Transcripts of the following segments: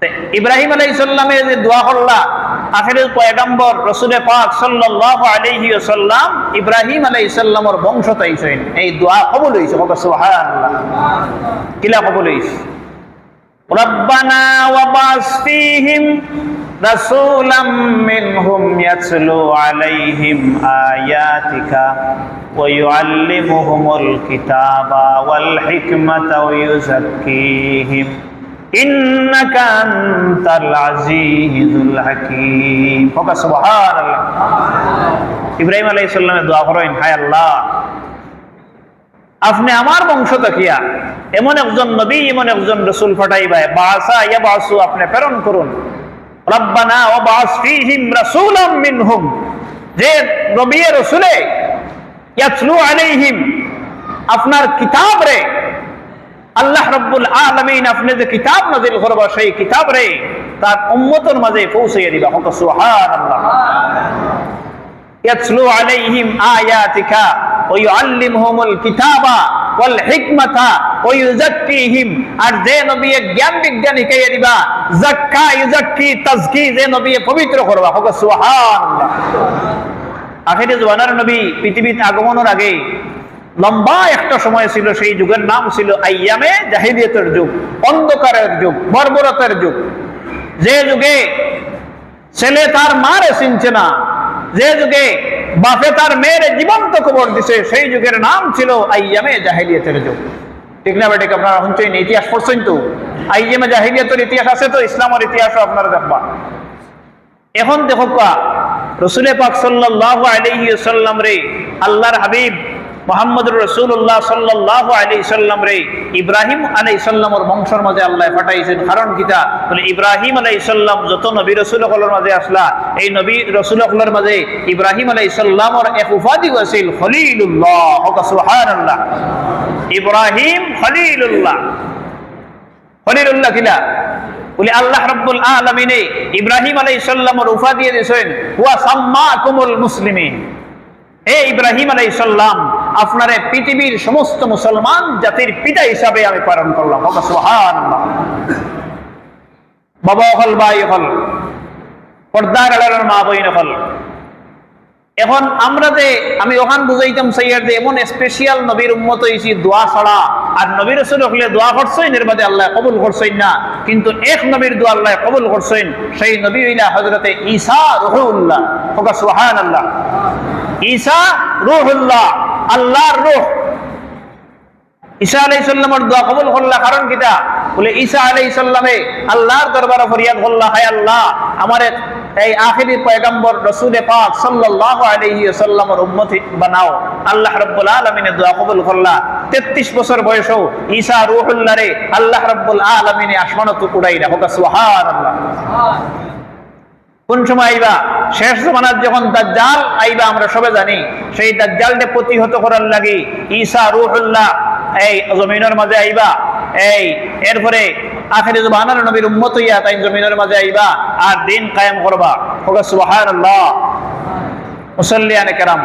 ইব্রাহিম আলাইহিস সালামের যে দোয়া করলা আখিরের পয়গম্বর রাসূল পাক সাল্লাল্লাহু আলাইহি ওয়াসাল্লাম ইব্রাহিম আলাইহিস সালামের বংশ তাইছেন এই দোয়া কবুল হইছে সুবহানাল্লাহ কিলা কবুল হইছে রব্বানা ওয়া বাস ফীহিম রাসূলাম মিনহুম ইয়াতলু আলাইহিম আয়াতিকা ওয়া ইউআল্লিমুহুমুল কিতাবা ওয়াল হিকমাতা ওয়া ইউযাক্কিহিম ইন্নাকা আনতাল আজিজুল হাকীম সুবহানাল্লাহ ইব্রাহিম আলাইহিস সালামের দোয়া করেন হায় আল্লাহ আপনি আমার বংশ দেখিয়া এমন একজন নবী এমন একজন রাসূল পাঠাইবা বাসা ইয়াবাসু আপনি প্রেরণ করুন রব্বানা ওয়া বাস ফীহিম রাসূলাম মিনহুম যে নবী রাসূলে ইয়াতলু আলাইহিম আপনার কিতাব রে আল্লাহ রাব্বুল আলামিন আপনি যে কিতাব নাযিল করবা সেই কিতাব রে তার উম্মতের মাঝে পৌঁছাইয়া দিবা সুবহানাল্লাহ ইয়াতলু আলাইহিম আয়াতিকা ওয়া ইউআল্লিমুহুমুল কিতাবা ওয়াল হিকমাতা ওয়া ইউযাক্কিহিম আর যে নবী জ্ঞান বিজ্ঞান শিখাইয়া দিবা যাক্কা ইউযাক্কি তাজকি যে নবী পবিত্র করবা সুবহানাল্লাহ আখিরে জামানার নবী পৃথিবীতে আগমনের আগে লম্বা একটা সময় ছিল সেই যুগের নাম ছিল আইয়ামে জাহিলিয়াতের যুগ অন্ধকারের যুগ বর্বরতার যুগ যে যুগে ছেলে তার মারে চিনছে না যে যুগে বাপে তার মেয়ের জীবন্ত কবর দিছে সেই যুগের নাম ছিল আইয়ামে জাহিলিয়াতের যুগ ঠিক না বেটা আপনারা শুনছেন ইতিহাস পড়ছেন তো আইয়ামে জাহিলিয়াতের ইতিহাস আছে তো ইসলামের ইতিহাসও আপনারা দেখবা এখন দেখো রাসূল পাক সাল্লাল্লাহু আলাইহি ওয়াসাল্লাম রে আল্লাহর হাবিব মুহাম্মদুর রাসূলুল্লাহ সাল্লাল্লাহু আলাইহি সাল্লাম রে ইব্রাহিম আলাইহিস সালামের বংশের মাঝে আল্লাহ পাঠাইছেন কারণ কিটা বলে ইব্রাহিম আলাইহিস সালাম যত নবী রাসূলগুলোর মাঝে আসলা এই নবী রাসূলগুলোর মাঝে ইব্রাহিম আলাইহিস সালামের এক উপাধি আছিল খলিলুল্লাহ সুবহানাল্লাহ ইব্রাহিম খলিলুল্লাহ খলিলুল্লাহ কিলা বলে আল্লাহ রাব্বুল আলামিন ইব্রাহিম আলাইহিস সালামের উপাধি দিয়েছেন ওয়া সাম্মাকুমুল মুসলিমিন হে ইব্রাহিম আলাইহিস সালাম আপনারে পৃথিবীর সমস্ত মুসলমান জাতির পিতা হিসাবে আমি প্রেরণ করলাম সুবহানাল্লাহ বাবা হল ভাই হল পর্দার আড়ালের মা বোন হল এখন আমরা যে আমি ওখান বুঝাইতাম সাইয়ার যে এমন স্পেশাল নবীর উম্মত হইছি দোয়া ছাড়া আর নবী রাসূল হলে দোয়া করছেন এর বাদে আল্লাহ কবুল করছেন না কিন্তু এক নবীর দোয়া আল্লাহ কবুল করছেন সেই নবী হইলা হযরতে ঈসা রূহুল্লাহ সুবহানাল্লাহ ঈসা রূহুল্লাহ আল্লাহর রূহ ঈসা আলাইহিস সালামের দোয়া কবুল করলা কারণ কিটা বলে ঈসা আলাইহিস সালামে আল্লাহর দরবারে ফরিয়াদ করলা হে আল্লাহ আমারে এই আখিরি পয়গম্বর রাসূল পাক সাল্লাল্লাহু আলাইহি ওয়াসাল্লামের উম্মত বানাও আল্লাহ রাব্বুল আলামিনের দোয়া কবুল করলা 33 বছর বয়সেও ঈসা রূহুল্লাহ রে আল্লাহ রাব্বুল আলামিন আসমানতে উড়াইলা সুবহানাল্লাহ কোন সময় আইবা শেষ জামানাত যখন দাজ্জাল আইবা আমরা সবাই জানি সেই দাজ্জালকে প্রতিহত করার লাগি ঈসা রূহুল্লাহ এই জমিনের মাঝে আইবা এই এরপরে আখিরে জামানার নবীর উম্মত হইয়া তাই জমিনের মাঝে আইবা আর দিন কায়েম করবা সুবহানাল্লাহ মুসাল্লিয়ানে কেরাম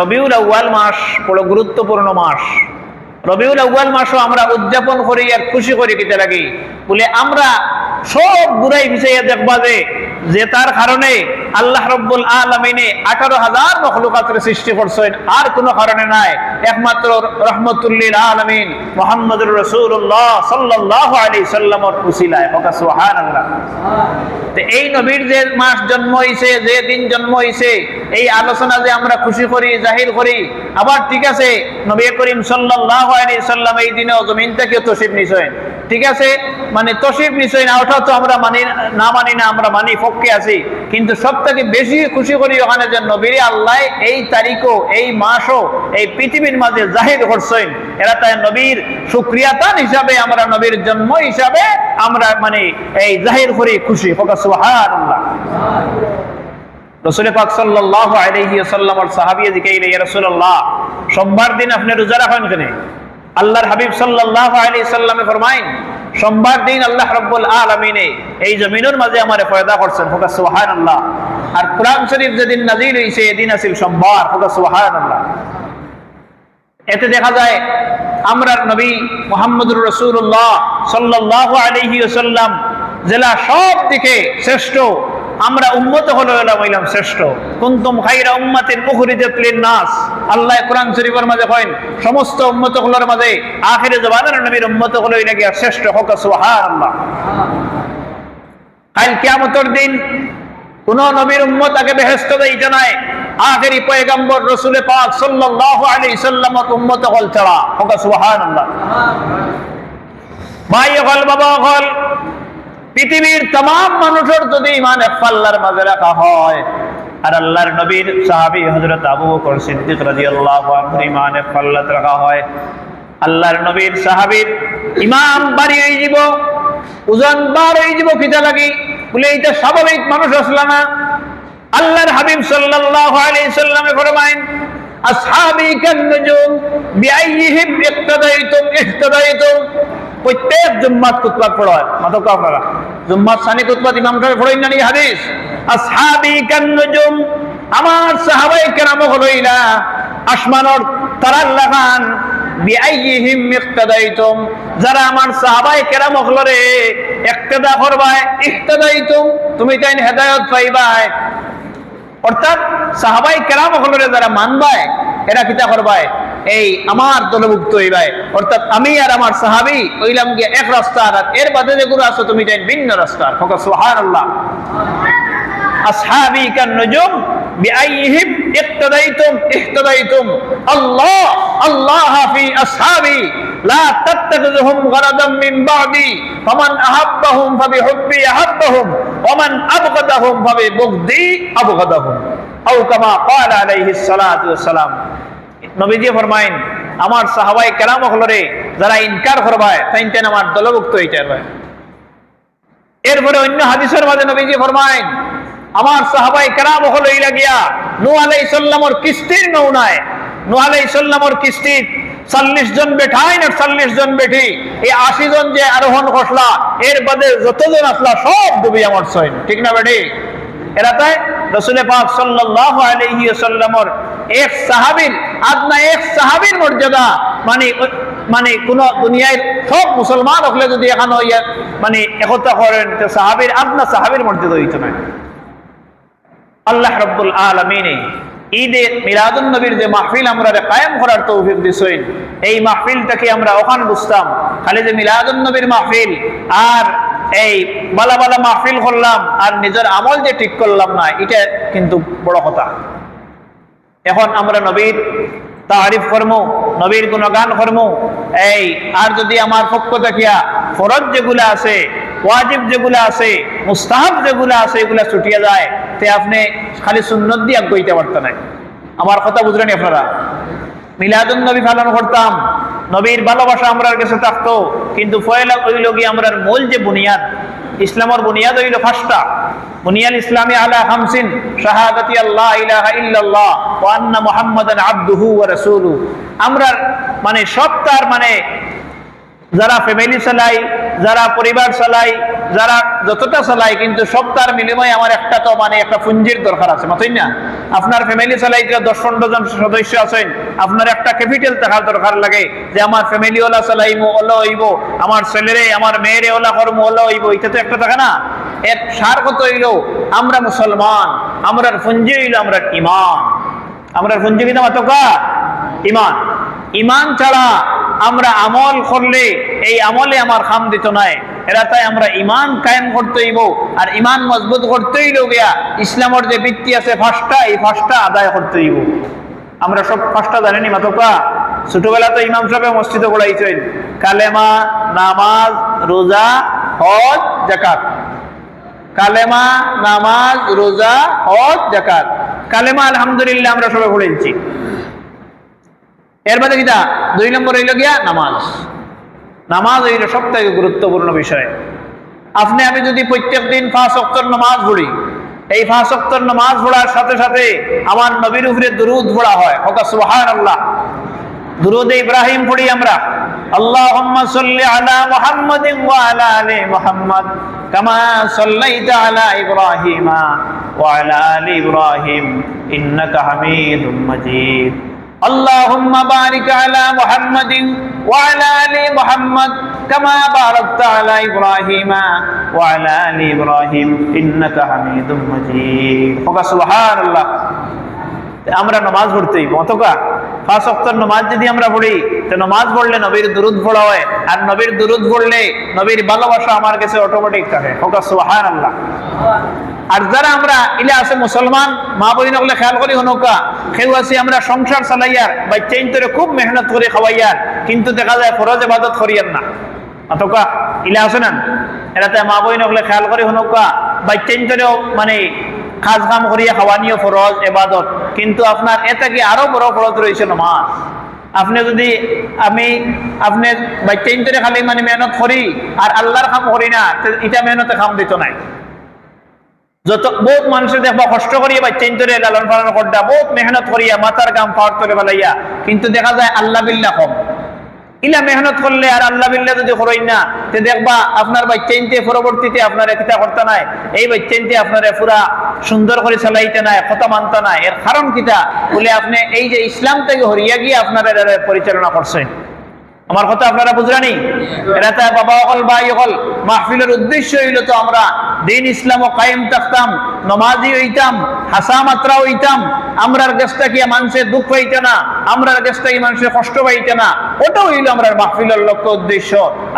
রবিউল আউয়াল মাস বড় গুরুত্বপূর্ণ মাস রবিউল আউয়াল মাসও আমরা উদযাপন করি আর খুশি করি কিতে লাগি বলে আমরা সব বুড়াই বিছাইয়া দেখবা যে তার কারণে আল্লাহ রাব্বুল আলামিন 18,000 মখলুকাতের সৃষ্টি করছেন আর কোনো কারণে নাই একমাত্র রাহমাতুল লিল আলামিন মুহাম্মদুর রাসূলুল্লাহ সাল্লাল্লাহু আলাইহি সাল্লামের উসিলায় সুবহানাল্লাহ তো এই নবীর যে মাস জন্ম হইছে যে দিন জন্ম হইছে এই আলোচনা যে আমরা খুশি করি জাহির করি আবার ঠিক আছে নবী করিম সাল্লাল্লাহু আলাইহি সাল্লাম এই দিনে জমিন থেকে তশরিফ নিছেন ঠিক আছে মানে তশরিফ নিছেন ওটা তো আমরা মানি না আমরা মানি পক্ষে আছি কিন্তু সবথেকে বেশি খুশি করি ওখানে যে নবীর আল্লাহ এই তারিখও এই মাসও এই পৃথিবীর মাঝে জাহির করছেন এরা তাই নবীর শুকরিয়াতান হিসাবে আমরা নবীর জন্ম হিসাবে আমরা মানে এই জাহির করি খুশি সুবহানাল্লাহ রাসূল পাক সাল্লাল্লাহু আলাইহি ওয়াসাল্লামের সাহাবী জিকাইলে ইয়া রাসূলুল্লাহ সোমবার দিন আপনি রোজা রাখেন কেন আল্লাহর হাবিব সাল্লাল্লাহু আলাইহি সাল্লামে ফরমায়েন সোমবার দিন আল্লাহ রাব্বুল আলামিন এই জমিনের মাঝে আমারে পয়দা করছেন সুবহানাল্লাহ আর কোরআন শরীফ যেদিন নাযিল হইছে এদিন আছিল সোমবার সুবহানাল্লাহ এতে দেখা যায় আমরা নবী মুহাম্মদুর রাসূলুল্লাহ সাল্লাল্লাহু আলাইহি ওয়াসাল্লাম জেলা সব দিকে শ্রেষ্ঠ, আমরা উম্মত হইলাম শ্রেষ্ঠ। কুনতুম খায়রা উম্মাতিন উখরিজাত লিন-নাস, আল্লাহ কোরআন শরীফের মাঝে কইন সমস্ত উম্মত গুলোর মাঝে আখিরে জামানার নবীর উম্মত হলো লাগি শ্রেষ্ঠ। হোক সুবহানাল্লাহ। কাল কিয়ামতের দিন কোন নবীর উম্মত আগে বেহেশত যাইতে নাই, আখেরি পয়গম্বর রাসূল পাক সাল্লাল্লাহু আলাইহি সাল্লামের উম্মত হল ছাড়া। হোক সুবহানাল্লাহ। ভাই হল, বাবা হল, পৃথিবীর तमाम মানুষের যদি ঈমান এক পাল্লার মাঝে রাখা হয়, আর আল্লাহর নবীর সাহাবী হযরত আবু বকর সিদ্দিক রাদিয়াল্লাহু আনহু ঈমান এক পাল্লাতে রাখা হয়, আল্লাহর নবীর সাহাবীর ঈমান বাড়ি হয়ে যাব, ওজন বার হয়ে যাব। কিটা লাগি বলে এটা স্বাভাবিক মানুষ আসলে না। আল্লাহর হাবিব সাল্লাল্লাহু আলাইহি সাল্লামে ফরমায়েন, আসহাবী কান-নুজুম বিআইয়িহিম ইক্তাদাইতুম ইহতাদাইতুম। প্রত্যেক জুম্মাত খুতবা পড়ায় মাতক আপনারা জুম্মাত সানি খুতবা ইমাম সাহেব পড়াই না নি হাদিস। আসহাবী কান-নুজুম, আমার সাহাবায়ে কেরাম হইলা আসমানের তারার লাগান। বিআইয়িহিম ইক্তাদাইতুম, যারা আমার সাহাবায়ে কেরাম হলরে ইক্তাদা করবাই, ইহতাদাইতুম, তুমি তাই হেদায়েত পাইবাই। অর্থাৎ সাহাবায়ে কেরাম হলরে যারা মানবাই, এরা কিতা করবাই, এই আমার দলভুক্ত হইবাই। অর্থাৎ আমি আর আমার সাহাবী হইলাম গিয়ে এক রাস্তার, আর এর বাদে যেগুলো আছে তুমি তাই ভিন্ন রাস্তার। হোক সুবহানাল্লাহ। আসহাবী কান-নুজুম বিআইয়িহিম ইক্তাদাইতুম ইহতাদাইতুম। আল্লাহ আল্লাহ ফি আসহাবী লা তাত্তাখিযুহুম গারাদাম মিন বা'দি ফামান আহাব্বাহুম ফাবিহুব্বি আহাব্বাহুম ওয়া মান আবগাদাহুম ফাবিবুগদি আবগাদাহুম। আও কামা ক্বালা আলাইহিস সালাতু ওয়াস সালাম। নবীজি ফরমায়েন, আমার সাহাবায়ে কেরাম হলরে যারা ইনকার করবায় তাইতেন আমার দলভুক্ত হইতে পারবে। এরপরে অন্য হাদিসের মাঝে নবীজি ফরমায়েন, আমার সাহাবায়ে কেরাম হলো এই লাগিয়া নূহ আলাইহিস সালামের কিস্তির নৌনায়, নূহ আলাইহিস সালামের কিস্তির 40 জন বেঠাইন আর 40 জন বেঠি, এই 80 জন যে আরোহণ করলা, এর বাদে যতজন আসলা সব ডুবি আমার সইন। ঠিক না বেঠি? এরা তাই রাসূল পাক সাল্লাল্লাহু আলাইহি ওয়াসাল্লামের এক সাহাবীর আদনা এক সাহাবীর মর্যাদা, মানে কোন দুনিয়ার সব মুসলমান হলে যদি এখানে মানে একতা করেন তো সাহাবীর আদনা সাহাবীর মর্যাদা হইতো না। আল্লাহ রাব্বুল আলামিন ঈদে মিলাদুন নবীর যে মাহফিল আমরা কায়েম করার তৌফিক দিছেন, এই মাহফিলটাকে আমরা ওখান বুঝতাম খালি যে মিলাদুন নবীর মাহফিল আর এই বালা বালা মাহফিল করলাম আর নিজের আমল যে ঠিক করলাম না, এটা কিন্তু বড় কথা। এখন আমরা নবীর তারিফ করবো, নবীর গুণগান করবো, এই আর যদি আমার পক্ষ দেখিয়া ফরজ যেগুলো আছে, ওয়াজিব যেগুলো আছে, মুস্তাহাব যেগুলো আছে, এগুলা ছুটিয়ে যায়, তে আপনি খালি সুন্নত দিয়ে গইতে পারতেন না। আমার কথা বুঝলেন আপনারা? মিলাদুন নবী পালন করতাম, নবীর ভালোবাসা আমরার কাছে থাকতো, কিন্তু ফয়লা হইল গিয়ে আমরার মূল যে বুনিয়াদ, ইসলামের বুনিয়াদ হইল 5টা। বুনিয়াল ইসলামী আলা খামসিন, শাহাদাতি আল্লাহ ইলাহা ইল্লাল্লাহ ওয়া আন্না মুহাম্মাদান আবদুহু ওয়া রাসূলুহু। আমরার মানে সবটার মানে যারা ফ্যামিলি চালাই, যারা পরিবার চালাই, যারা যতটা চালাই, কিন্তু সবটার বিনিময়ে আমার একটা তো মানে একটা পুঞ্জির দরকার আছে, মাতই না? আপনার ফ্যামিলি চালাই 10-15 জন সদস্য আছেন, আপনার একটা ক্যাপিটাল থাকার দরকার লাগে যে আমার ফ্যামিলি ওলা চালাইমো, ওলা হইব, আমার ছেলেরে আমার মেয়েরে ওলা করবো, ওলা হইব, এটা তো একটা থাকে না। এর সার কত হইল আমরা মুসলমান, আমরার পুঞ্জি হইল আমরার ঈমান। আমরার পুঞ্জি কিনা মাতকা ঈমান। ঈমান ছাড়া আমরা আমল করলে এই আমলে আমার খাম দিত নাই। এরা তাই আমরা ঈমান কায়েম করতে হইব, আর ঈমান মজবুত করতে হইল গিয়া ইসলামের যে ভিত্তি আছে 5টা, এই 5টা আদায় করতে হইব। আমরা সব 5টা জানেনি মাতকা? ছোটবেলা তো ইমাম সাহেব মসজিদে পড়াইছেন কালেমা, নামাজ, রোজা, হজ, যাকাত। কালেমা, নামাজ, রোজা, হজ, যাকাত। কালেমা আলহামদুলিল্লাহ আমরা সবাই পড়েছি। এর বাদে কিটা 2 নম্বর হইল গিয়া নামাজ। নামাজ হইল সবথেকে গুরুত্বপূর্ণ বিষয়। আপনি আমি যদি প্রত্যেক দিন 5 ওয়াক্তের নামাজ পড়ি, এই 5 ওয়াক্তের নামাজ পড়ার সাথে সাথে আমার নবীর উপরে দুরূদ পড়া হয়। হোক সুবহানাল্লাহ। দুরূদ ইব্রাহিম পড়ি আমরা, আল্লাহুম্মা সাল্লি আলা মুহাম্মাদিন ওয়া আলা আলি মুহাম্মাদ কামা সাল্লাইতা আলা ইব্রাহিমা ওয়া আলা আলি ইব্রাহিম ইন্নাকা হামিদুম মাজিদ। اللهم بارك على محمد وعلى آل محمد كما باركت على إبراهيم وعلى آل إبراهيم إنك حميد مجيد سبحان الله আমরা নামাজ পড়তেই অতকা 5 ওয়াক্তের নামাজ যদি আমরা পড়ি তো নামাজ পড়লে নবীর দুরূদ পড়া হয় আর নবীর দুরূদ পড়লে নবীর ভালোবাসা আমার কাছে অটোমেটিক থাকে সুবহানাল্লাহ আর যারা আমরা ইলা আছে মুসলমান মা বোন হলে খেয়াল করি হনকা কেউ আছে আমরা সংসার চালাইয়ার বাচ্চা ইন্তরে খুব মেহনত করে খাওয়াইয়ার কিন্তু দেখা যায় ফরজ ইবাদত করিয়ার না অতকা ইলা আছে না এরাতে মা বোন হলে খেয়াল করি হনকা বাচ্চা ইন্তরেও মানে কাজ কাম করিয়া খাওয়ানিও ফরজ ইবাদত কিন্তু আপনার এটা কি আরো বড় ফরজ রয়েছে নামাজ আপনি যদি আপনি বাচ্চা ইন্তরে খালি মানে মেহনত করি আর আল্লাহর কাম করি না এটা মেহনতে কাম দিত নাই যত বহুত মানুষের দেখবা কষ্ট করিয়া বাচ্চা ইন্তরে লালন পালন করতে বহুত মেহনত করিয়া মাথার কাম পাওয়ার করে ফেলাইয়া কিন্তু দেখা যায় আল্লাহ বিল্লাহ কম ইলা মেহনত করলে আর আল্লাহ বিল্লাহ যদি করই না তে দেখবা আপনার বাচ্চা ইনতে পরবর্তীতে আপনার কিতা করতে নাই এই বাচ্চা ইনতে আপনার পুরা সুন্দর করে চালাইতে নাই কথা মানতে নাই এর কারণ কিতা বলে আপনি এই যে ইসলাম থেকে হরিয়া গিয়ে আপনারা পরিচালনা করছেন আমার কথা আপনারা বুঝরানি এরাতে বাবা হল ভাই হল মাহফিলের উদ্দেশ্য হইল তো আমরা দিন ইসলামও কায়েম থাকতাম নামাজি হইতাম হাসা মাত্রা হইতাম আমরার কাছটা কি মানুষের দুঃখ হইতে না আমরার কাছটা কি মানুষের কষ্ট পাইতে না ওটা হইল আমরা মাহফিলের লক্ষ্য উদ্দেশ্য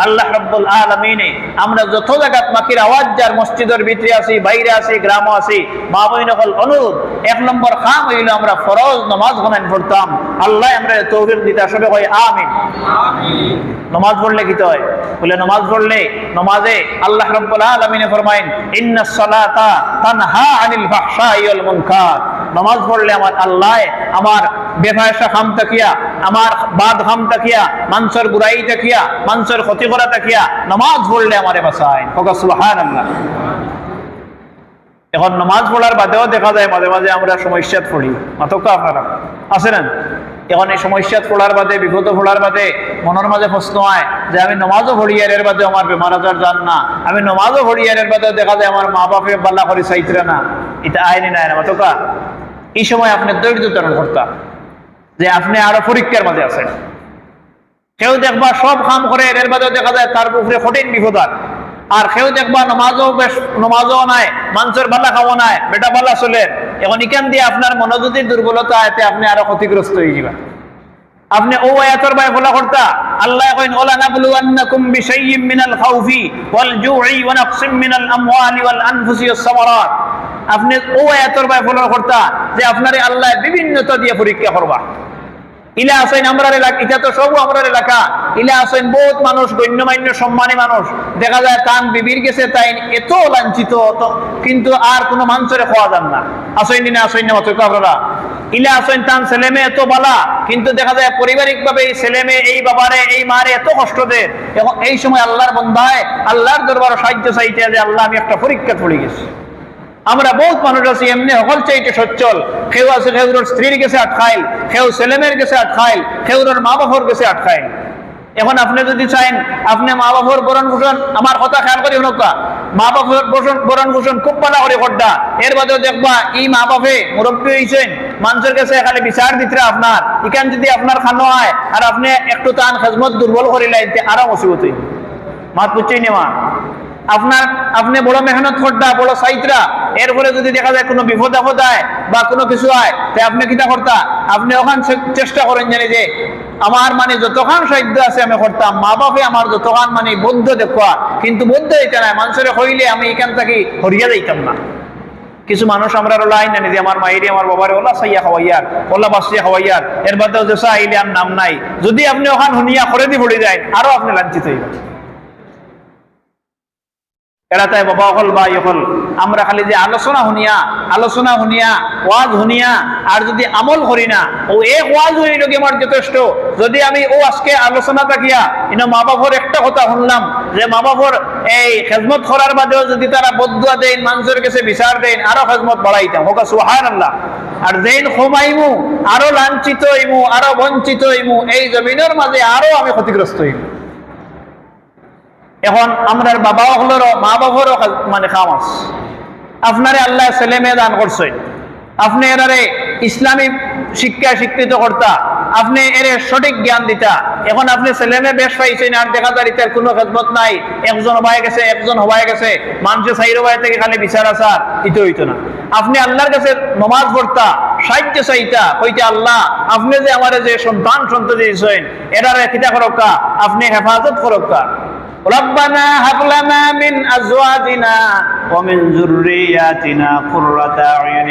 আল্লাহ রাব্বুল আলামিনে আমরা যত জায়গাত মাকির আওয়াজ যার মসজিদের ভিতরে আছি বাইরে আছি গ্রামও আছি মা বোন হল অনুরোধ 1 নম্বর কাম হইল আমরা ফরজ নামাজ গণান পড়তাম আল্লাহ আমরা তৌফিক দিতে আসবে কই আমিন নামাজ পড়লে কি হয় বলে নামাজ পড়লে নামাজে আল্লাহ রাব্বুল আলামিন ফরমায়েন ইন্নাস সালাতা তানহা আনিল ফাহশাই ওয়াল মুনকার নামাজ পড়লে আমার আল্লাহ আমার বেফায়সা খাম তাকিয়া আমার বাদ খাম তাকিয়া মানুষের বুরাই তাকিয়া মানুষের ক্ষতি করা তাকিয়া নামাজ পড়লে আমারে বাঁচায় সুবহানাল্লাহ এখন নামাজ পড়ার বাদেও দেখা যায় মাঝে মাঝে আমরা সমস্যাত পড়ি মাতকা আপনারা আছে না এখন এই সমস্যাত পড়ার বাদে বিপদ পড়ার বাদে মনের মাঝে প্রশ্ন হয় যে আমি নামাজও পড়ি এর বাদে আমার বেমার আজার জান না আমি নামাজও পড়ি এর বাদে দেখা যায় আমার মা বাপে বাল্লা করে চাইতরা না এটা আইনি নাই না মাতকা এই সময় আপনি ধৈর্য ধারণ করতাম যে আপনি আরো পরীক্ষার মাঝে আছেন কেউ দেখবা সব কাম করে এর বাদে দেখা যায় তার উপরে কঠিন বিপদ আর কেউ দেখবা নমাজও নাই মানুষের বালা খাওয়া নাই বেটা বালা চলে এখন ইকান দিয়ে আপনার মনোযোগের দুর্বলতা এতে আপনি আরো ক্ষতিগ্রস্ত হয়ে যাবেন আপনি ও আয়াতের বাই বলা করতা আল্লাহ কইন ওলা নাবলুয়ান্নাকুম বিশাইয়্যিম মিনাল খাউফি ওয়াল জু'i ওয়া নাকসিম মিনাল আমওয়ালি ওয়াল আনফুসি ওয়াস সামারাত আপনি ও আয়াতের বাই বলা করতা যে আপনারে আল্লাহ বিভিন্নতা দিয়ে পরীক্ষা করবা ইলা আছেন আমরার এলাকা এটা তো সব আমরার এলাকা ইলা আছেন বহুত মানুষ গণ্যমান্য সম্মানী মানুষ দেখা যায় তান বিবির গেছে তাই এত লাঞ্ছিত কিন্তু আর কোনো মানুষের খাওয়া যান না আসেন না আসেন না মাত্র আপনারা ইলা আছেন তান ছেলে মেয়ে এত বালা কিন্তু দেখা যায় পারিবারিক ভাবে এই ছেলে মেয়ে এই বাবারে এই মারে এত কষ্ট দেয় এবং এই সময় আল্লাহর বান্দায় আল্লাহর দরবারে সাহায্য চাইতে যে আল্লাহ আমি একটা পরীক্ষা পড়ে গেছি আমরা বহুত মানুষ আছি এমনি সকল চাইতে সচ্ছল কেউ আছে কেউর স্ত্রীর কাছে আটকাইল কেউ ছেলেমেয়ের কাছে আটকাইল কেউর মা বাবার কাছে আটকাইল এখন আপনি যদি চাইন আপনি মা বাবার বরণ ভূষণ আমার কথা খেয়াল করি হনকা মা বাবার বরণ ভূষণ খুব ভালো করে করটা এর বাদেও দেখবা এই মা বাপে মুরব্বী হয়েছেন মানুষের কাছে খালি বিচার দিতে আপনার এখান যদি আপনার খানো হয় আর আপনি একটু তান খেজমত দুর্বল করিলেন আরো মুসিবত হইব মাত বুঝছেই নেওয়া আপনি বড় মেহনত করতা বড় সাইতরা এরপরে যদি দেখা যায় কোনো বিপদ আপদ হয় বা কোনো কিছু হয় তাই আপনি কিটা করতা আপনি ওখান চেষ্টা করেন জানি যে আমার মানে যতক্ষণ সাহিত্য আছে আমি করতাম মা বাপে আমার যতক্ষণ মানে বৌদ্ধ দেখা কিন্তু বৌদ্ধ এটা নাই মানুষের হইলে আমি এখান থেকে হরিয়া যাইতাম না কিছু মানুষ আমরা লাইন জানি যে আমার মায়েরই আমার বাবার ওলা সাইয়া খাওয়াইয়ার ওলা বাসিয়া খাওয়াইয়ার এর বাদেও যে চাইলে আর নাম নাই যদি আপনি ওখান হুনিয়া করে দি পড়ে যায় আরো আপনি লাঞ্ছিত হইবেন এরাতে বাবা হল ভাই হল আমরা খালি যে আলোচনা শুনিয়া ওয়াজ শুনিয়া আর যদি আমল করি না ও এক ওয়াজ হইল কি আমার যথেষ্ট যদি আমি ও আজকে আলোচনা থাকিয়া ইনো মা বাবার একটা কথা শুনলাম যে মা বাবার এই খেজমত করার বাদেও যদি তারা বদুয়া দেন মানুষের কাছে বিচার দেন আরো খেজমত বাড়াইতাম হোক সুবহানাল্লাহ আর যেন খমাইমু আরো লাঞ্ছিত হইমু আরো বঞ্চিত হইমু এই জমিনের মাঝে আরো আমি ক্ষতিগ্রস্ত হইমু এখন আমরা বাবা হলেরও মা বাবারও মানে খামাস আপনারে আল্লাহ ছেলে মেয়ে দান করছেন আপনি এরারে ইসলামী শিক্ষা শিক্ষিত করতা, আপনি এর সঠিক জ্ঞান দিতা। এখন আপনি ছেলে মেয়ে বেশ পাইছেন, আর দেখা যায় এটার কোনো খেদমত নাই, একজন হবাই গেছে, একজন হবাই গেছে, মানুষের সাইর হবাই থেকে খালি বিচার আসার, ইতো হইতো না। আপনি আল্লাহর কাছে নমাজ পড়তা, সাহায্য চাইতা, কইতা আল্লাহ আপনি যে আমার যে সন্তান সন্ততি দিয়েছেন এটার খিতা করক্কা, আপনি হেফাজত করক্কা। ربنا هب لنا من ازواجنا ومن ذرياتنا قرة اعين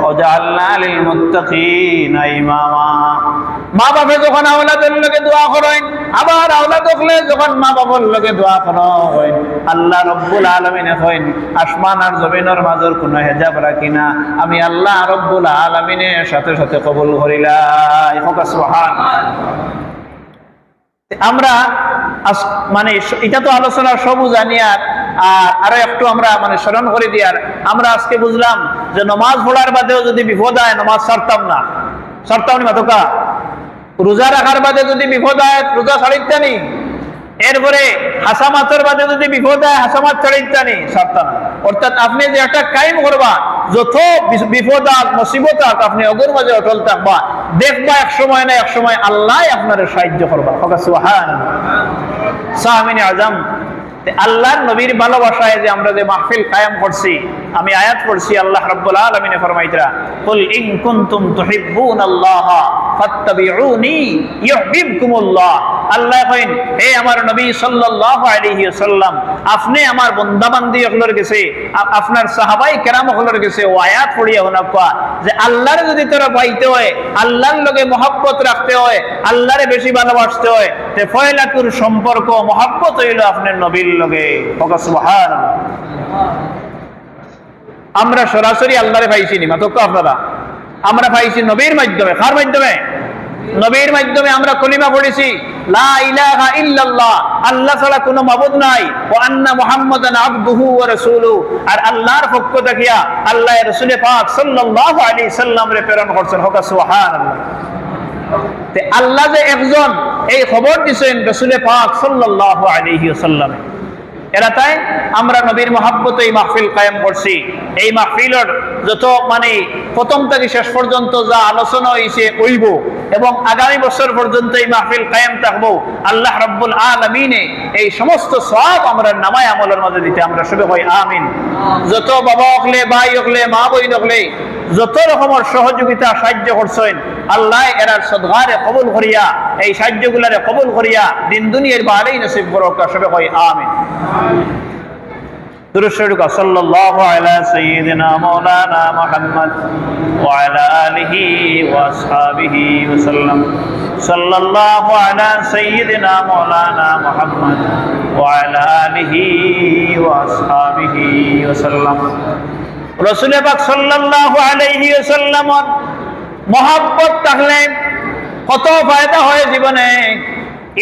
واجعلنا للمتقين اماما। মা বাবা যখন আওলাদের লগে দোয়া করেন, আবার আওলাদ হলে যখন মা বাবার লগে দোয়া করেন, আল্লাহ রব্বুল আলামিন কইন আসমান আর জমিনের মাঝের কোনো হিজাব রাখি না, আমি আল্লাহ রব্বুল আলামিনের সাথে সাথে কবুল করিলাই। সুবহানাল্লাহ। আমরা মানে এটা তো আলোচনার সবু জানি, আর আরো একটু আমরা মানে স্মরণ করে দিই। আর আমরা আজকে বুঝলাম যে নমাজ পড়ার বাদেও যদি বিপদ হয় নমাজ ছাড়তাম না, ছাড়তাম না মাতকা। রোজা রাখার বাদে যদি বিপদ হয় রোজা ছাড়িতানি, এরপরে হাসামাতের বাদে যদি বিপদ হয় হাসামাত ছাড়িতানি, ছাড়তাম না। অর্থাৎ আপনি যে একটা কায়েম করবা, যত বিপদ আক মুসিবত আক আপনি অগর মাঝে অটল থাকবা, দেখবা এক সময় না এক সময় আল্লাহ আপনার সাহায্য করবা। সুবহানাল্লাহ। সাহামিনে আজম আল্লাহর নবীর ভালোবাসায় যে আমরা যে মাহফিল কায়েম করছি, আমি আয়াত পড়ছি, আল্লাহ রাব্বুল আলামিন ফরমাইতরা কুল ইন কুনতুম তুহিব্বুনাল্লাহ ফাত্তাবিউনি ইউহিব্বুকুমুল্লাহ। আল্লাহ কইন হে আমার নবী সাল্লাল্লাহু আলাইহি ওয়াসাল্লাম, আপনি আমার বান্দা বান্দি হলর গেছে, আপনার সাহাবায়ে কেরাম হলর গেছে ও আয়াত পড়িয়া হনাফা যে আল্লাহর যদি তোরা পাইতে হয়, আল্লাহর লগে মহব্বত রাখতে হয়, আল্লাহরে বেশি ভালোবাসতে হয়, তে ফয়লাতুর সম্পর্ক মহব্বত হইল আপনার নবীর লগে। সুবহানাল্লাহ। আমরা সরাসরি আল্লাহরে পাইছি নি মাত্র আপনারা, আমরা পাইছি নবীর মাধ্যমে। কার মাধ্যমে? নবীর মাধ্যমে। আমরা কলিমা পড়েছি লা ইলাহা ইল্লাল্লাহ, আল্লাহ ছাড়া কোনো মাবুদ নাই, ওয়া আন্না মুহাম্মাদান আবদুহু ওয়া রাসূলুহু, আর আল্লাহর পক্ষ থেকে আল্লাহ রাসূল পাক সাল্লাল্লাহু আলাইহি সাল্লাম রে প্রেরণ করেছেন। সুবহানাল্লাহ। তে আল্লাহ যে একজন এই খবর দিয়েছেন রাসূল পাক সাল্লাল্লাহু আলাইহি ওয়াসাল্লাম। এরা তাই আমরা নবীর মহব্বতে এই মাহফিল কায়েম করছি। এই মাহফিলের যত মানে প্রথম থেকে শেষ পর্যন্ত যা আলোচনা হয়েছে হইব, এবং আগামী বছর পর্যন্ত এই মাহফিল কায়েম থাকবো। আল্লাহ রাব্বুল আলামিনে এই সমস্ত সওয়াব আমরা নামায় আমলের মধ্যে দিতে আমরা সবে কই আমিন। যত বাবা হকলে, ভাই হকলে, মা বইন হকলে যত রকমের সহযোগিতা সাহায্য করছেন, আল্লাহ এরার সদগারে কবুল করিয়া, এই সাহায্যগুলারে কবুল করিয়া দিন দুনিয়ার বাড়াই নসিব করুক। সবে কই আমিন। দুরূদ শরীফ সাল্লাল্লাহু আলা সাইয়্যিদিনা মাওলানা মুহাম্মদ ওয়া আলা আলিহি ওয়া আসহাবিহি ওয়া সাল্লাম। সাল্লাল্লাহু আলা সাইয়্যিদিনা মাওলানা মুহাম্মদ ওয়া আলা আলিহি ওয়া আসহাবিহি ওয়া সাল্লাম। রাসূল পাক সাল্লাল্লাহু আলাইহি ওয়াসাল্লামের মহব্বত থাকলে কত ফায়দা হয় জীবনে।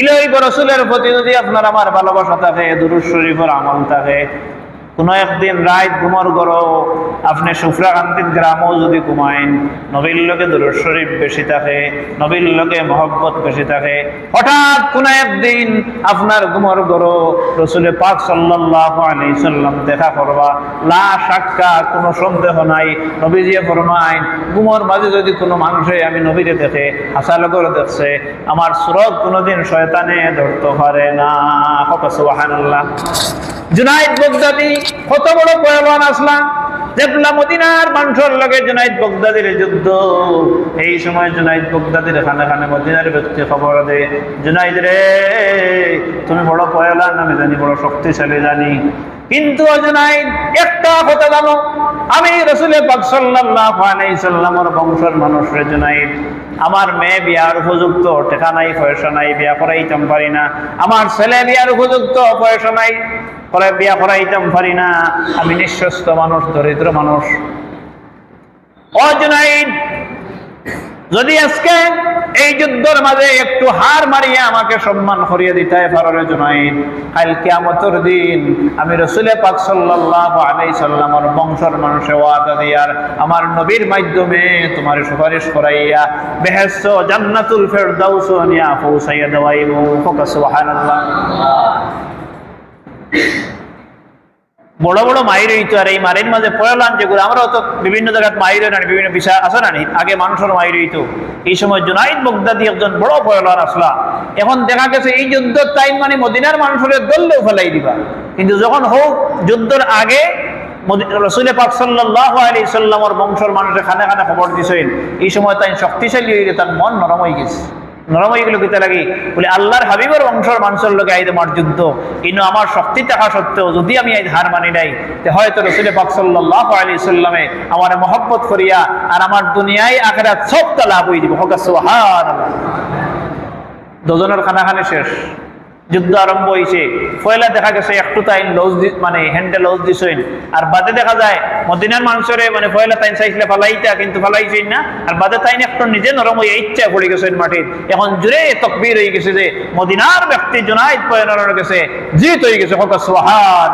ইলাহি রাসূলের প্রতি যদি আপনার আমার ভালোবাসা থাকে, দুরূদ শরীফের আমল থাকে, কোনো একদিন রাত ঘুমর গড়ো আপনি সুফরাকান্তির গ্রামও যদি ঘুমাইন, নবীর লগে দুরূদ শরীফ বেশি থাকে, নবীর লগে মহব্বত বেশি থাকে, হঠাৎ কোনো একদিন আপনার ঘুমর গড়ো রাসূল পাক সাল্লাল্লাহু আলাইহি সাল্লাম দেখা করবা, লা শাক্কা কোনো সন্দেহ নাই, নবীজি ফরমাইন ঘুমর মাঝে যদি কোনো মানুষে আমি নবীরে দেখে হাসালগর দেখছে, আমার সুরত কোনোদিন শয়তানে ধরতে পারে না। সুবহানাল্লাহ। জুনাইদ বাগদাদি কত বড় পয়লওয়ান আসলা, যেগুলা মদিনার মানুষের লগে জুনাইদ বাগদাদির যুদ্ধ। এই সময় জুনাইদ বাগদাদির খানে খানে মদিনার ব্যক্তি খবর দে, জুনাইদ রে তুমি বড় পয়লওয়ান, আমি জানি বড় শক্তিশালী জানি, কিন্তু জুনাইদ একটা কথা জানো, আমি রাসূল পাক সাল্লাল্লাহু আলাইহি সাল্লামের বংশের মানুষ রে জুনাইদ। আমার মেয়ে বিয়ার উপযুক্ত টাকা নাই, পয়সা নাই, বিয়া করাইতাম পারি না। আমার ছেলে বিয়ার উপযুক্ত পয়সা নাই, বিয়া করাইতাম পারি না। আমি নিঃস্বস্ত মানুষ, দরিদ্র মানুষ। ও জুনাইদ, যদি আজকে এই যুদ্ধের মাঝে একটু হার মারিয়া আমাকে সম্মান করিয়ে দিতে পারো রে জুনাইদ, কাল কিয়ামতের দিন আমি রাসূল পাক সাল্লাল্লাহু আলাইহি সাল্লামের বংশের মানুষে ওয়াদা দিয়ার আমার নবীর মাধ্যমে তোমার সুপারিশ করাইয়া বেহেশত জান্নাতুল ফেরদাউস নিয়া পৌঁছাইয়া দেওয়াইব। সুবহানাল্লাহ। বড় বড় মাইর হইতো, আর এই মারির মাঝে পয়লান যেগুলো আমরাও তো বিভিন্ন জায়গায় মাইর হয় না, বিভিন্ন বিষয় আছে না, আগে মানুষের মাইর হইতো। এই সময় জুনাইদ বাগদাদি একজন বড় পয়লান আসলা। এখন দেখা গেছে এই যুদ্ধের টাইম মানে মদিনার মানুষের দললেও ফেলাই দিবা, কিন্তু যখন হোক যুদ্ধের আগে রাসূল পাক সাল্লাল্লাহু আলাইহি সাল্লামের বংশের মানুষের খানে খানে খবর দিছেন। এই সময় তাই শক্তিশালী হয়ে তার মন নরম হয়ে গেছে। নরম হয়ে গেল কিতা লাগি বলে আল্লাহর হাবিবের বংশের মানুষের লোকে আইতে মার যুদ্ধ, কিন্তু আমার শক্তি থাকা সত্ত্বেও যদি আমি আজ হার মানি নাই, হয়তো রাসূল পাক সাল্লাল্লাহু আলাইহি সাল্লামে আমার মহব্বত করিয়া আর আমার দুনিয়ায় আখিরাত সবটা লাভ হয়ে দিব। হোক সুবহানাল্লাহ। দুজনের খানাখানি শেষ, যুদ্ধ আরম্ভ হয়েছে। পয়লা দেখা গেছে একটু তাই লজ মানে হ্যান্ডে লজ দিছেন, আর বাদে দেখা যায় মদিনার মানুষের মানে পয়লা তাই চাইছিলে ফালাইতা, কিন্তু ফালাইছেন না, আর বাদে তাই একটু নিজে নরম হয়ে ইচ্ছা পড়ে গেছেন মাটির। এখন জুড়ে তকবীর হয়ে গেছে যে মদিনার ব্যক্তি জুনাইদ পয়লার গেছে, জিত হয়ে গেছে। হোক সুবহানাল্লাহ।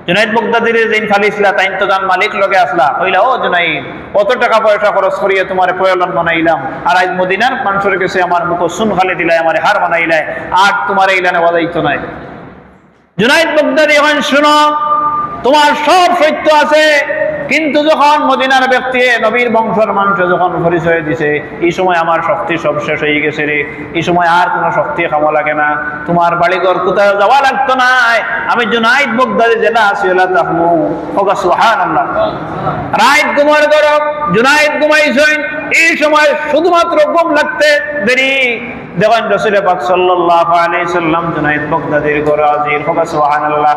জুনাইদ বাগদাদির যেন ফালিসলা তাইন তো জান মালিক লগে আসলা, কইলা ও জুনাইদ কত টাকা পয়সা খরচ করিয়ে তোমার পয়লান বানাইলাম, আর আজ মদিনার মানুষের কাছে আমার মুখ সুন খালি দিলাই, আমার হার বানাইলাই, আর তোমার এইলানে বাজাইতো নাই। জুনাইদ বাগদাদি এখন শুনো, তোমার সব সত্য আছে, কিন্তু যখন মদিনার ব্যক্তি নবীর বংশের মানুষ যখন পরিচয় দিছে, এই সময় আমার শক্তি সব শেষ হয়ে গেছে রে, এই সময় আর কোনো শক্তি খামো লাগে না, তোমার বাড়িঘর কোথাও যাওয়া লাগতো না, আমি জুনাইদ বাগদাদি জেলা আসিলা তাহমু। হোক সুবহানাল্লাহ। রাত ঘুমার গরম, জুনাইদ ঘুমাইছেন, এই সময় শুধুমাত্র ঘুম লাগতে দেরি, দেখেন রাসূল পাক সাল্লাল্লাহু আলাইহি সাল্লাম জুনাইদ বাগদাদির ঘরে হাজির। হোক সুবহানাল্লাহ।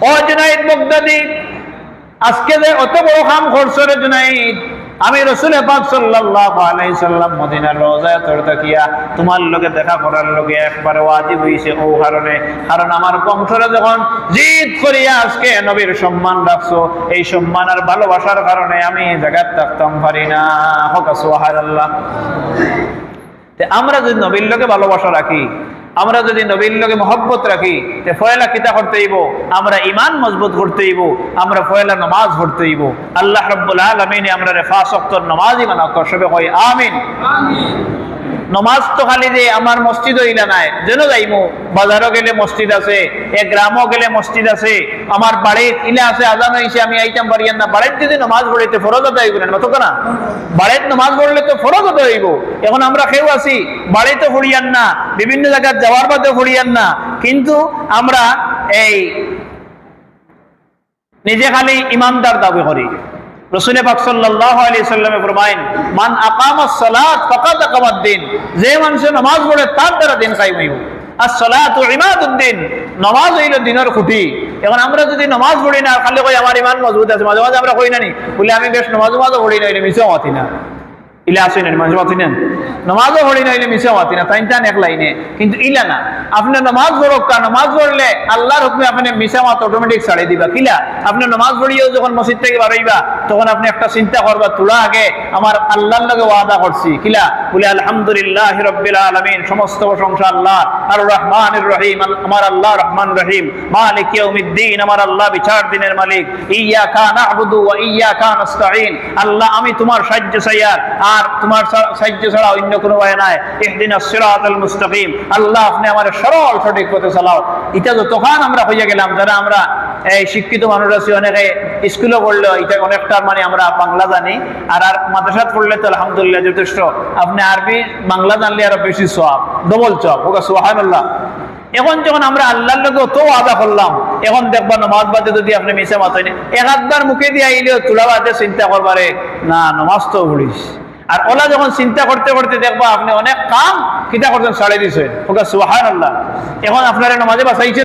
ও জুনাইদ বাগদাদি, আজকে যে অত বড় কাম করছো রে জুনাইদ, আমি রাসূল পাক সাল্লাল্লাহু আলাইহি সাল্লাম মদিনার রওজায় তোর তাকিয়া তোমার লগে দেখা করার লগে একবারে ওয়াজিব হইছে। ও কারণ আমার বংশরে যখন জিদ করিয়া আজকে নবীর সম্মান রাখছো, এই সম্মান আর ভালোবাসার কারণে আমি জায়গায় থাকতাম পারি না। হোক সুবহানাল্লাহ। আমরা যদি নবীর লগে ভালোবাসা রাখি, আমরা যদি নবীর লগে মহব্বত রাখি, তে ফয়লা কিতা করতে হইব, আমরা ঈমান মজবুত করতে হইব, আমরা ফয়লা নামাজ পড়তে হইব। আল্লাহ রাব্বুল আলামিন আমরা 5 ওয়াক্তের নামাজই মানা করবে, কই আমিন। নমাজ তো খালি যে আমার মসজিদ হইলা নাই, যেন যাইমু বাজারও গেলে মসজিদ আছে, গ্রামও গেলে মসজিদ আছে, আমার বাড়ির ইলা আছে, আজান হইছে আমি আইতাম পারিয়ান না, বাড়ির যদি নামাজ পড়িতে ফরজ আদায় করেন না, তো না বাড়ির নামাজ পড়লে তো ফরজ আদায় হইব। এখন আমরা কেউ আছি বাড়িতে পড়িয়ান না, বিভিন্ন জায়গায় যাওয়ার বাদে পড়িয়ান না, কিন্তু আমরা এই নিজে খালি ইমানদার দাবি করি। রাসূল পাক সাল্লাল্লাহু আলাইহি সাল্লামে ফরমায়েন, মান আকামাস সালাত ফাকাদ আকামাদ-দ্বীন, যে মানুষ নামাজ পড়ে তার দ্বারা দিন কায়েম হইব। আস-সালাতু ইমাদুদ-দ্বীন, নামাজ হইল দিনের খুঁটি। এখন আমরা যদি নামাজ পড়ি না, খালি কই আমার ঈমান মজবুত আছে, মাঝে মাঝে আমরা কই না নি বলে আমি বেশ নামাজও পড়ি না, এটা মিছেও মাতি না, ইলা আসেন মাঝে মাতি নেন, নামাজও পড়ি না, ইলে মিছেও মাতি না, তাই টান এক লাইনে, কিন্তু ইলা না। আপনি নামাজ পড়ক, নামাজ পড়লে আল্লাহর হুকমে আপনি মিছা মাত অটোমেটিক ছাড়ি দিবা। কিলা আপনি নামাজ পড়িয়েও যখন মসজিদ থেকে বাড়াইবা, তখন আপনি একটা চিন্তা করবা, তোলা আগে আমার আল্লাহর লগে ওয়াদা করছি, কিলা বলে আলহামদুলিল্লাহি রাব্বিল আলামিন, সমস্ত প্রশংসা আল্লাহ, আর রহমানির রহিম, আমার আল্লাহ রহমান রহিম, মালিক ইয়াউমিদ্দিন, আমার আল্লাহ বিচার দিনের মালিক, ইয়াকা না'বুদু ওয়া ইয়াকা নাস্তাঈন, আল্লাহ আমি তোমার সাহায্য চাই আর তোমার সাহায্য ছাড়া অন্য কোনো উপায় নাই। ইহদিনাস সিরাতাল মুস্তাকিম, আল্লাহ আপনি আমার সরল সঠিক পথে চালাও। এটা তো তখন আমরা হইয়া গেলাম, যারা আমরা এই শিক্ষিত মানুষ আছি, অনেকে স্কুলে পড়লে এটা অনেকটা মানে আমরা বাংলা জানি, আর মাদ্রাসাত পড়লে তো আলহামদুলিল্লাহ যথেষ্ট। আপনি আরবি বাংলা জানলে আরো বেশি সওয়াব, ডবল সওয়াব। হোক সুবহানাল্লাহ। এখন যখন আমরা আল্লাহর লগে তো ওয়াদা করলাম, এখন দেখবা নামাজ বাদে যদি আপনি মিছা মাত হয়নি, একবার মুখে দিয়ে আইলেও তুলা বাদে চিন্তা করবারে না নামাজ তো পড়িস, আর ওলা যখন চিন্তা করতে করতে দেখবা আপনি অনেক কাম কিতা করছেন ছাড়ে দিছেন। ওকে সুবহানাল্লাহ। এখন আপনারা নামাজে বাঁচাইছেন।